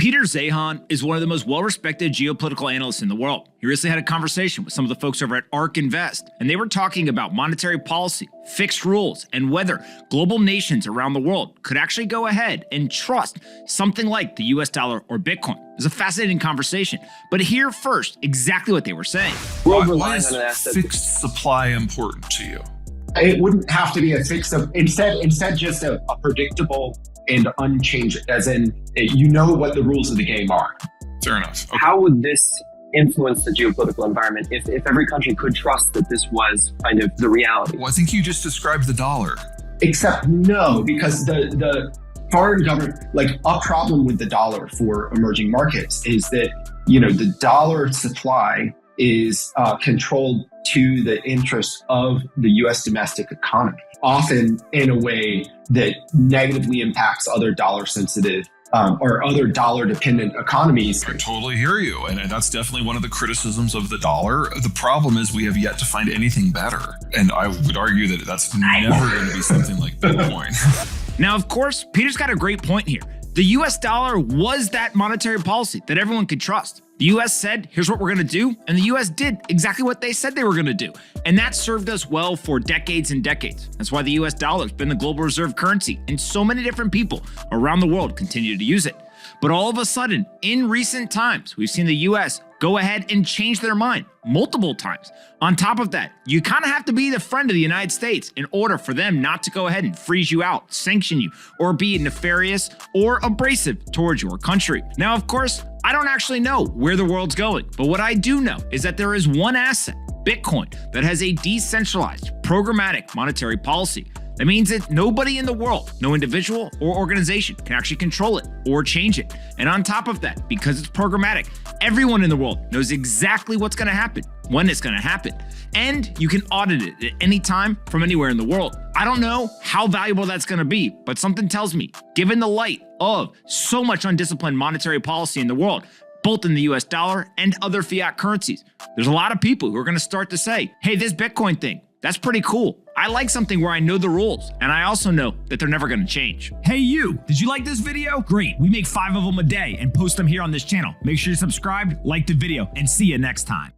Peter Zeihan is one of the most well-respected geopolitical analysts in the world. He recently had a conversation with some of the folks over at ARK Invest, and they were talking about monetary policy, fixed rules, and whether global nations around the world could actually go ahead and trust something like the US dollar or Bitcoin. It was a fascinating conversation, but hear first exactly what they were saying. Why is fixed supply important to you? It wouldn't have to be a fixed, instead just a predictable and unchanged, as in, you know what the rules of the game are. Fair enough. Okay. How would this influence the geopolitical environment if every country could trust that this was kind of the reality? Well, I think you just described the dollar. Except no, because the foreign government, like a problem with the dollar for emerging markets is that, the dollar supply is controlled to the interests of the U.S. domestic economy, often in a way that negatively impacts other dollar-sensitive or other dollar-dependent economies. I totally hear you, and that's definitely one of the criticisms of the dollar. The problem is we have yet to find anything better, and I would argue that that's never going to be something like Bitcoin. Now, of course, Peter's got a great point here. The US dollar was that monetary policy that everyone could trust. The US said, here's what we're going to do, and the US did exactly what they said they were going to do. And that served us well for decades and decades. That's why the US dollar has been the global reserve currency, and so many different people around the world continue to use it. But all of a sudden, in recent times, we've seen the US go ahead and change their mind multiple times. On top of that, you kind of have to be the friend of the United States in order for them not to go ahead and freeze you out, sanction you, or be nefarious or abrasive towards your country. Now, of course, I don't actually know where the world's going, but what I do know is that there is one asset, Bitcoin, that has a decentralized, programmatic monetary policy. That means that nobody in the world, no individual or organization, can actually control it or change it. And on top of that, because it's programmatic, everyone in the world knows exactly what's going to happen, when it's going to happen, and you can audit it at any time from anywhere in the world. I don't know how valuable that's going to be, but something tells me, given the light of so much undisciplined monetary policy in the world, both in the US dollar and other fiat currencies, there's a lot of people who are going to start to say, hey, this Bitcoin thing, that's pretty cool. I like something where I know the rules, and I also know that they're never going to change. Hey you, did you like this video? Great, we make 5 of them a day and post them here on this channel. Make sure you're subscribed, like the video, and see you next time.